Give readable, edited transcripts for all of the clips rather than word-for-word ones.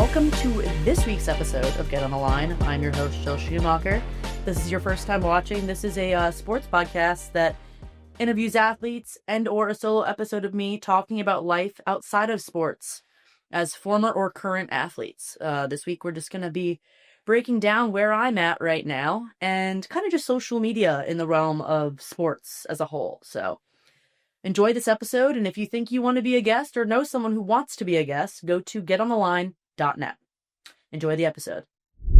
welcome to this week's episode of Get on the Line. I'm your host, Schumacher. This is your first time watching. This is a sports podcast that interviews athletes and or a solo episode of me talking about life outside of sports as former or current athletes. This week we're just going to be breaking down where I'm at right now and kind of just social media in the realm of sports as a whole. So enjoy this episode, and if you think you want to be a guest or know someone who wants to be a guest, go to getontheline.net. Enjoy the episode.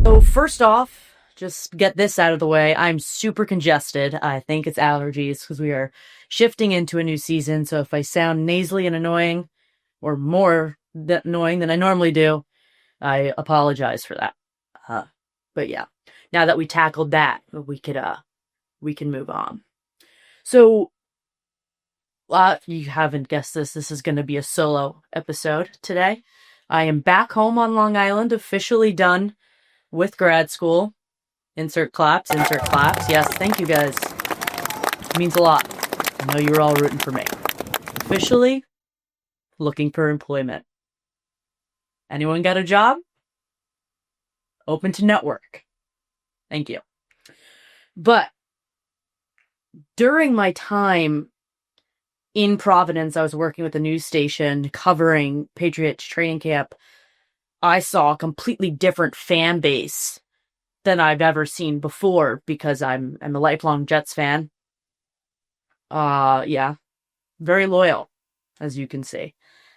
So first off, just get this out of the way. I'm super congested. I think it's allergies because we are shifting into a new season. So if I sound nasally and annoying, or more annoying than I normally do, I apologize for that. But yeah, now that we tackled that, we can move on. So, if you haven't guessed this is going to be a solo episode today. I am back home on Long Island, officially done with grad school. Insert claps. Yes, thank you guys. It means a lot. I know you were all rooting for me. Officially looking for employment. Anyone got a job? Open to network. Thank you. But during my time in Providence, I was working with a news station covering Patriots training camp. I saw a completely different fan base than I've ever seen before because I'm a lifelong Jets fan. Yeah, very loyal, as you can see.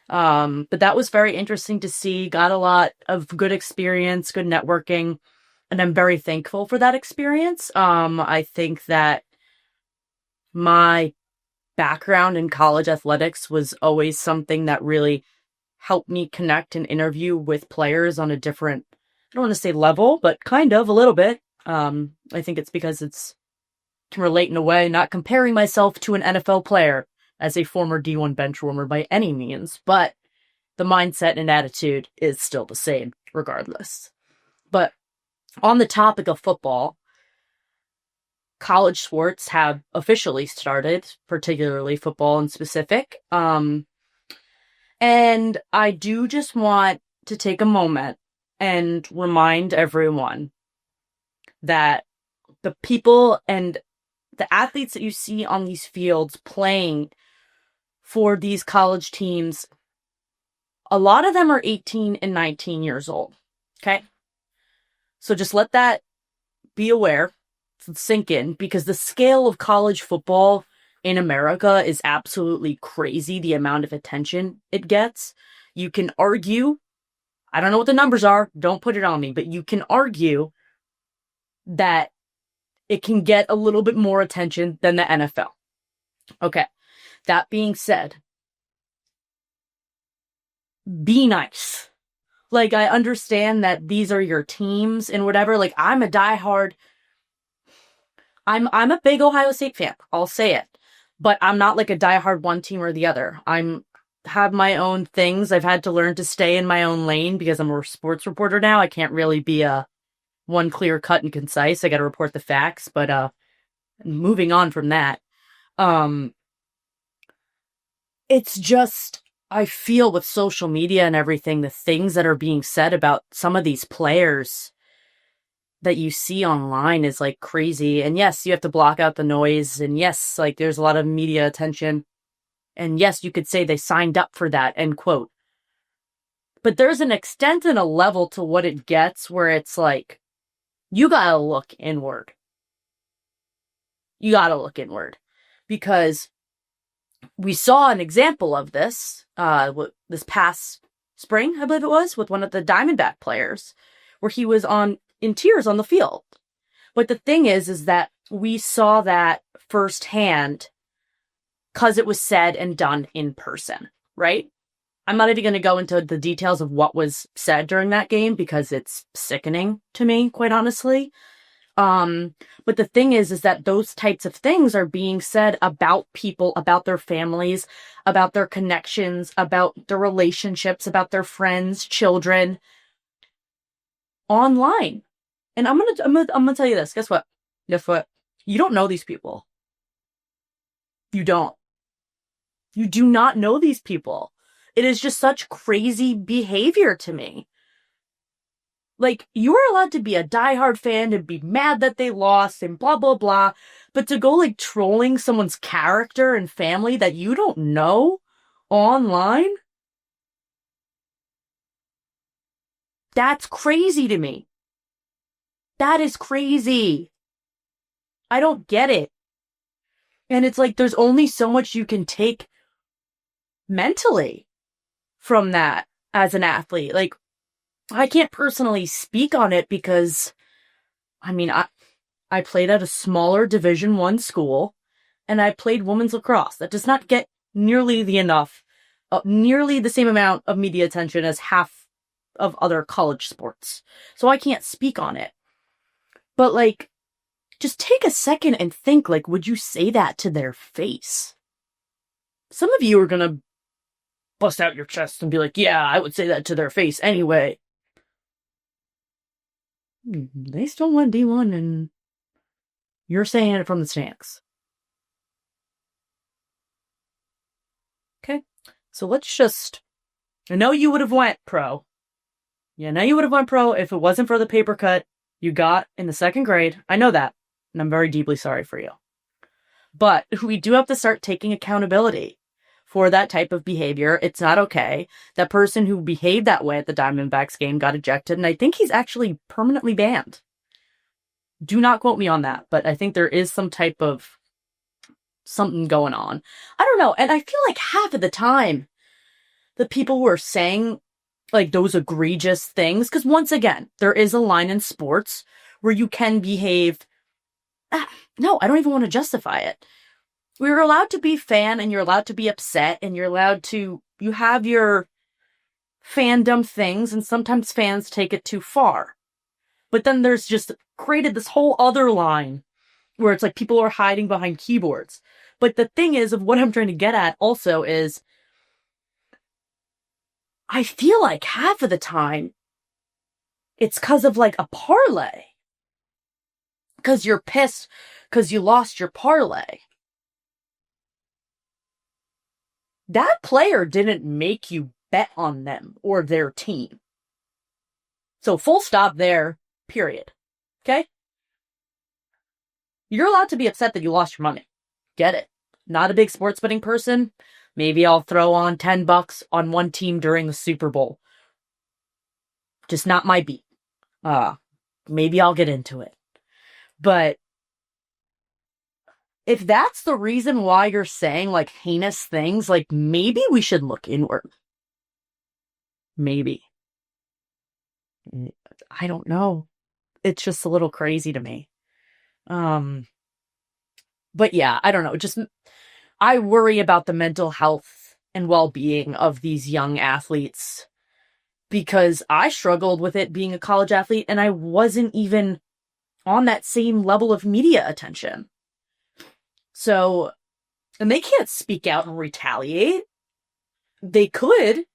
But that was very interesting to see. Got a lot of good experience, good networking, and I'm very thankful for that experience. I think that my background in college athletics was always something that really helped me connect and interview with players on a different, I don't want to say level, but kind of a little bit. I think it's because can relate in a way, not comparing myself to an NFL player as a former D1 bench warmer by any means, but the mindset and attitude is still the same regardless. But on the topic of football, college sports have officially started, particularly football in specific. And I do just want to take a moment and remind everyone that the people and the athletes that you see on these fields playing for these college teams, a lot of them are 18 and 19 years old. Okay? So just let that be aware, sink in, because the scale of college football in America is absolutely crazy, the amount of attention it gets. You can argue, I don't know what the numbers are, don't put it on me, but you can argue that it can get a little bit more attention than the NFL. Okay, that being said, be nice. Like, I understand that these are your teams and whatever. Like, I'm a big Ohio State fan. I'll say it. But I'm not like a diehard one team or the other. Have my own things. I've had to learn to stay in my own lane because I'm a sports reporter now. I can't really be a one clear cut and concise. I got to report the facts. But moving on from that, it's just, I feel with social media and everything, the things that are being said about some of these players that you see online is like crazy. And yes, you have to block out the noise. And yes, like there's a lot of media attention. And yes, you could say they signed up for that, end quote. But there's an extent and a level to what it gets where it's like, you gotta look inward. Because we saw an example of this, this past spring, I believe it was, with one of the Diamondback players, where he was in tears on the field. But the thing is that we saw that firsthand because it was said and done in person, right? I'm not even going to go into the details of what was said during that game because it's sickening to me, quite honestly. But the thing is that those types of things are being said about people, about their families, about their connections, about their relationships, about their friends, children, online. And I'm gonna tell you this. Guess what? You don't know these people. You don't. You do not know these people. It is just such crazy behavior to me. Like, you are allowed to be a diehard fan and be mad that they lost and blah, blah, blah. But to go, like, trolling someone's character and family that you don't know online, that's crazy to me. That is crazy. I don't get it. And it's like, there's only so much you can take mentally from that as an athlete. Like, I can't personally speak on it because, I mean, I played at a smaller Division One school, and I played women's lacrosse. That does not get nearly the same amount of media attention as half of other college sports. So I can't speak on it. But like, just take a second and think, like, would you say that to their face? Some of you are gonna bust out your chest and be like, yeah, I would say that to their face anyway. They still won D1 and you're saying it from the stands. Okay, so let's just... I know you would have went pro. Yeah, I know you would have went pro if it wasn't for the paper cut you got in the second grade. I know that, and I'm very deeply sorry for you. But we do have to start taking accountability for that type of behavior. It's not okay. That person who behaved that way at the Diamondbacks game got ejected, and I think he's actually permanently banned. Do not quote me on that, but I think there is some type of something going on. I don't know, and I feel like half of the time, the people who are saying like those egregious things, because once again, there is a line in sports where you can behave. No, I don't even want to justify it. We're allowed to be fan and you're allowed to be upset and you're allowed to, you have your fandom things and sometimes fans take it too far. But then there's just created this whole other line where it's like people are hiding behind keyboards. But the thing is, of what I'm trying to get at also is, I feel like half of the time, it's because of like a parlay. Because you're pissed because you lost your parlay. That player didn't make you bet on them or their team. So full stop there, period. Okay? You're allowed to be upset that you lost your money. Get it. Not a big sports betting person. Maybe I'll throw on $10 on one team during the Super Bowl. Just not my beat. Maybe I'll get into it. But if that's the reason why you're saying like heinous things, like maybe we should look inward. Maybe. I don't know. It's just a little crazy to me. But yeah, I don't know. Just, I worry about the mental health and well-being of these young athletes because I struggled with it being a college athlete and I wasn't even on that same level of media attention. So, and they can't speak out and retaliate. They could,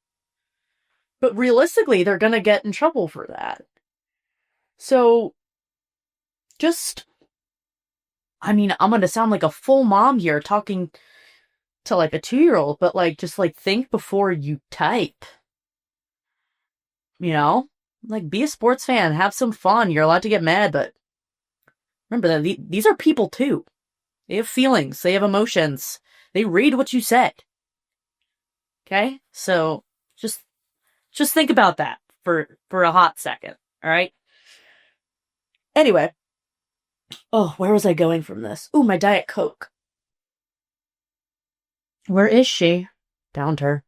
but realistically, they're gonna get in trouble for that. So, just, I mean, I'm gonna sound like a full mom here talking to like a 2-year-old, but like, just like think before you type. You know? Like, be a sports fan, have some fun. You're allowed to get mad, but remember that these are people too. They have feelings, they have emotions. They read what you said. Okay? So, just think about that for a hot second, all right? Anyway. Oh, where was I going from this? Ooh, my Diet Coke. Where is she? Downed her.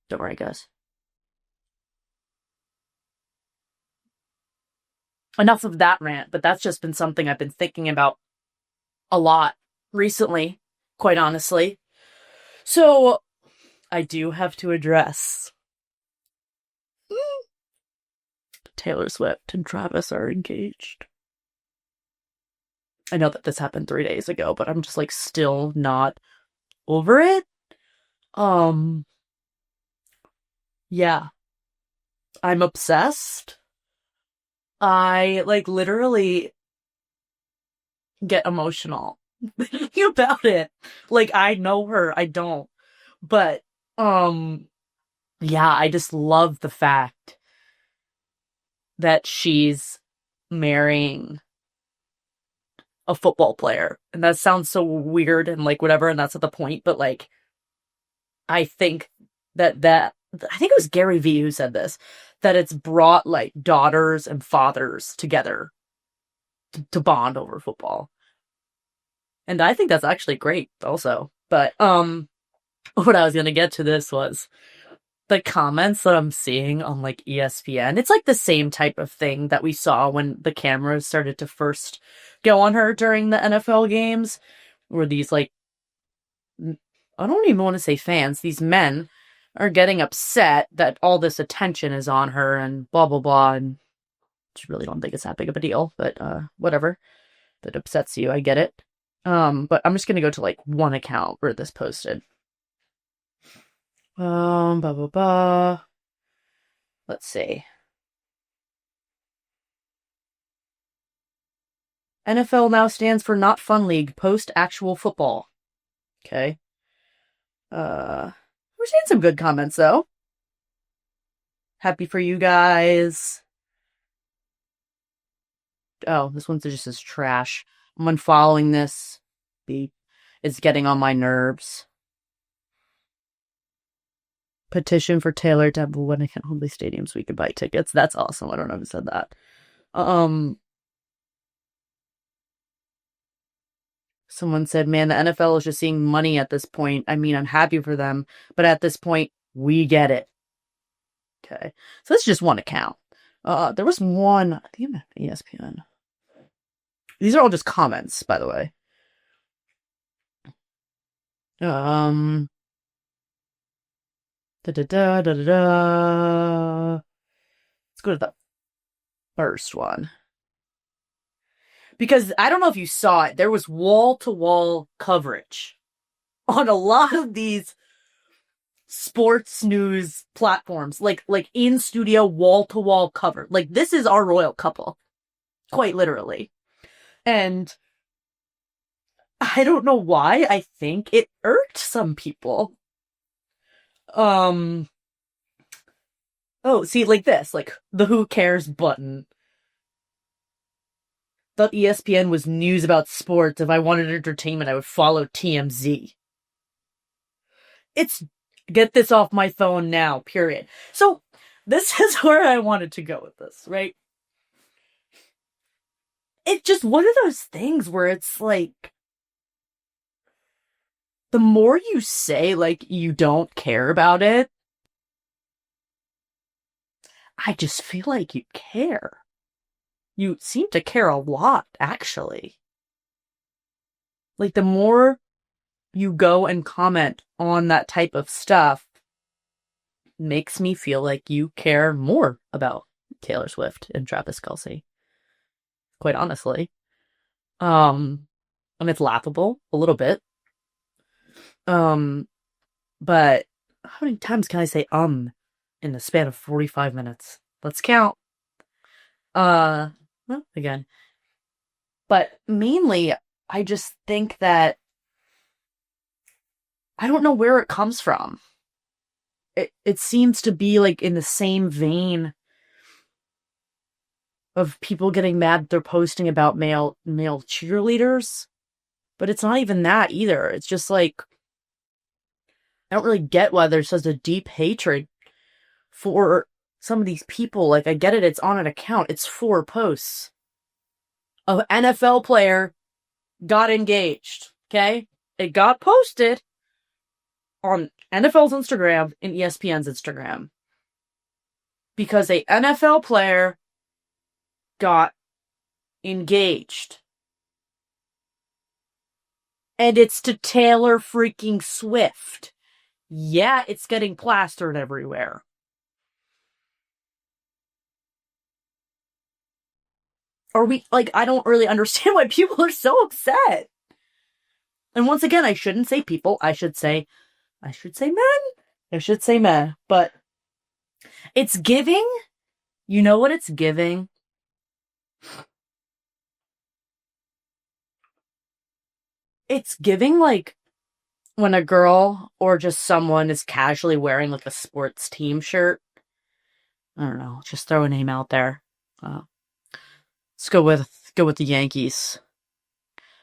Don't worry, guys. Enough of that rant, but that's just been something I've been thinking about a lot recently, quite honestly. So, I do have to address Taylor Swift and Travis are engaged. I know that this happened 3 days ago, but I'm just like still not over it. Yeah. I'm obsessed. I like literally get emotional thinking about it. Like, I know her, I don't. But, yeah, I just love the fact that she's marrying a football player. And that sounds so weird and like whatever, and that's not the point, but like I think that I think it was Gary Vee who said this, that it's brought like daughters and fathers together to bond over football. And I think that's actually great also. But what I was gonna get to this was the comments that I'm seeing on like ESPN. It's like the same type of thing that we saw when the cameras started to first go on her during the NFL games, where these like, I don't even want to say fans, these men are getting upset that all this attention is on her and blah blah blah, and I really don't think it's that big of a deal, but whatever. That upsets you, I get it. But I'm just gonna go to like one account where this posted. Blah blah blah. Let's see. NFL now stands for Not Fun League post actual football. Okay. We're seeing some good comments though. Happy for you guys. Oh, this one's just as trash. I'm unfollowing this. It's getting on my nerves. Petition for Taylor to have a wedding at Wembley Stadium so we can buy tickets. That's awesome. I don't know who said that. Someone said, man, the NFL is just seeing money at this point. I mean, I'm happy for them, but at this point, we get it. Okay. So that's just one account. There was one, I think I'm at ESPN. These are all just comments, by the way. Let's go to the first one. Because I don't know if you saw it, there was wall-to-wall coverage on a lot of these sports news platforms, like in studio wall-to-wall cover. Like, this is our royal couple, quite literally. And I don't know why. I think it irked some people. Oh, see, like this, like the who cares button. Thought ESPN was news about sports. If I wanted entertainment, I would follow TMZ. It's get this off my phone now, period. So this is where I wanted to go with this, right? It's just one of those things where it's like, the more you say, like, you don't care about it, I just feel like you care. You seem to care a lot, actually. Like, the more you go and comment on that type of stuff, makes me feel like you care more about Taylor Swift and Travis Kelce. Quite honestly. And it's laughable, a little bit. But how many times can I say in the span of 45 minutes? Let's count. Well, again. But mainly, I just think that I don't know where it comes from. It seems to be like in the same vein of people getting mad that they're posting about male cheerleaders. But it's not even that either. It's just like, I don't really get why there's such a deep hatred for some of these people. Like, I get it, it's on an account. It's 4 posts. An NFL player got engaged, okay? It got posted on NFL's Instagram and ESPN's Instagram. Because a NFL player got engaged. And it's to Taylor freaking Swift. Yeah, it's getting plastered everywhere. I don't really understand why people are so upset. And once again, I shouldn't say people, I should say men. I should say men. But it's giving, you know what it's giving? It's giving like when a girl or just someone is casually wearing like a sports team shirt. I don't know, just throw a name out there. Uh, let's go with the Yankees.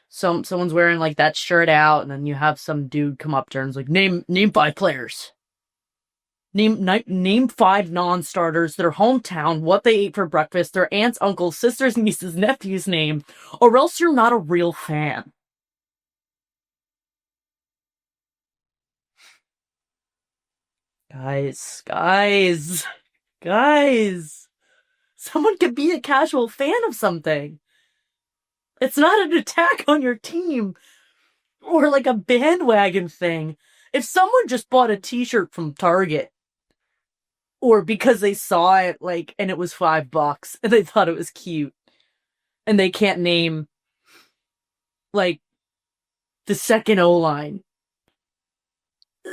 Someone's wearing like that shirt out, and then you have some dude come up to her and is like, name 5 players. Name 5 non-starters, their hometown, what they ate for breakfast, their aunts, uncles, sisters, nieces, nephews' name, or else you're not a real fan. Guys. Someone could be a casual fan of something. It's not an attack on your team or like a bandwagon thing. If someone just bought a t-shirt from Target or because they saw it like and it was $5 and they thought it was cute and they can't name like the second O-line.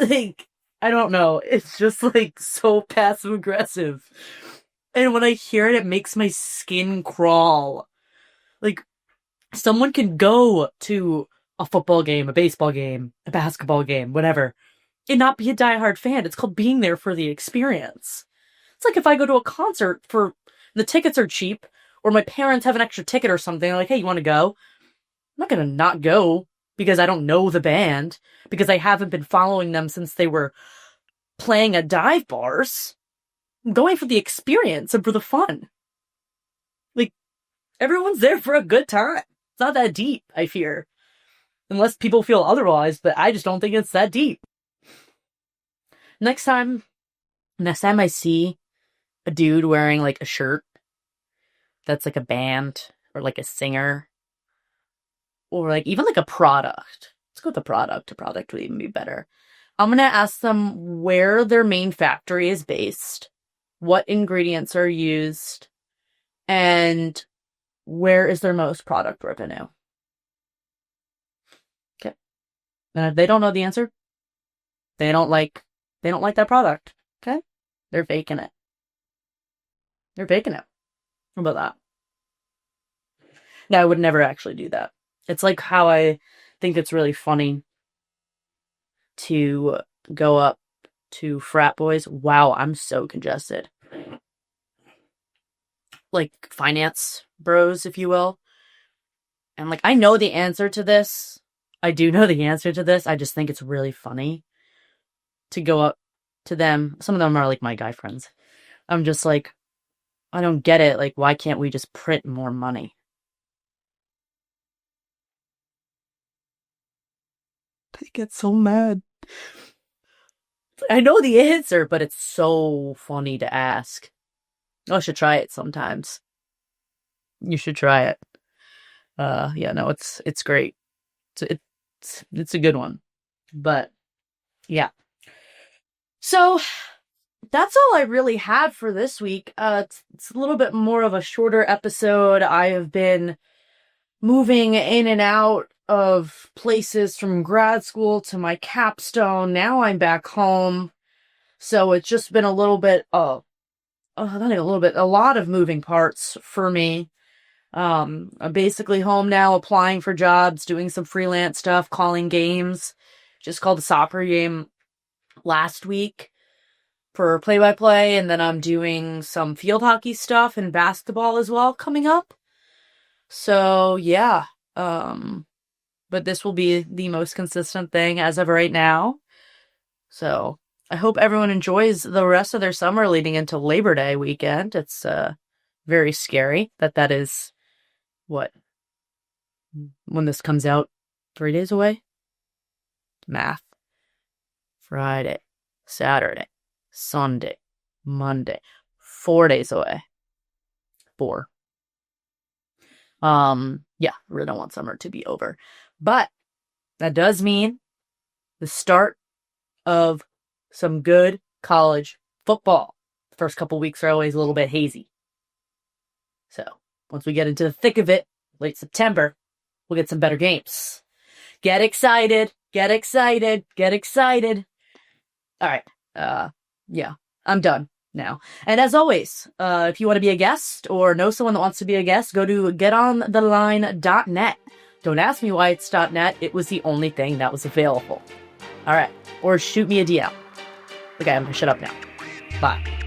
Like, I don't know. It's just like so passive aggressive. And when I hear it, it makes my skin crawl. Like, someone can go to a football game, a baseball game, a basketball game, whatever, and not be a diehard fan. It's called being there for the experience. It's like if I go to a concert the tickets are cheap, or my parents have an extra ticket or something, they're like, hey, you want to go? I'm not going to not go because I don't know the band, because I haven't been following them since they were playing at dive bars. I'm going for the experience and for the fun. Like, everyone's there for a good time. It's not that deep, I fear. Unless people feel otherwise, but I just don't think it's that deep. Next time I see a dude wearing like a shirt that's like a band or like a singer or like even like a product. Let's go with the product. A product would even be better. I'm going to ask them where their main factory is based, what ingredients are used, and where is their most product revenue. Okay. And if they don't know the answer, they don't like that product. Okay? They're faking it. How about that? No, I would never actually do that. It's like how I think it's really funny to go up to frat boys. Wow, I'm so congested. Like finance bros, if you will. And like, I know the answer to this. I do know the answer to this. I just think it's really funny to go up to them. Some of them are like my guy friends. I'm just like, I don't get it. Like, why can't we just print more money? They get so mad. I know the answer, but it's so funny to ask. I should try it sometimes. You should try it. Yeah, no, it's great. It's a good one. But yeah. So that's all I really had for this week. It's a little bit more of a shorter episode. I have been moving in and out of places from grad school to my capstone. Now I'm back home. So it's just been a little bit of, not even a little bit, a lot of moving parts for me. I'm basically home now, applying for jobs, doing some freelance stuff, calling games. Just called a soccer game last week for play-by-play, and then I'm doing some field hockey stuff and basketball as well coming up. So, yeah. But this will be the most consistent thing as of right now. So, I hope everyone enjoys the rest of their summer leading into Labor Day weekend. It's very scary that is, what, when this comes out, 3 days away? Math. Friday, Saturday, Sunday, Monday, 4 days away. 4. Yeah, really don't want summer to be over. But that does mean the start of some good college football. The first couple weeks are always a little bit hazy. So, once we get into the thick of it, late September, we'll get some better games. Get excited. All right. Yeah, I'm done now. And as always, if you want to be a guest or know someone that wants to be a guest, go to getontheline.net. Don't ask me why it's .net. It was the only thing that was available. All right. Or shoot me a DM. Okay, I'm going to shut up now. Bye.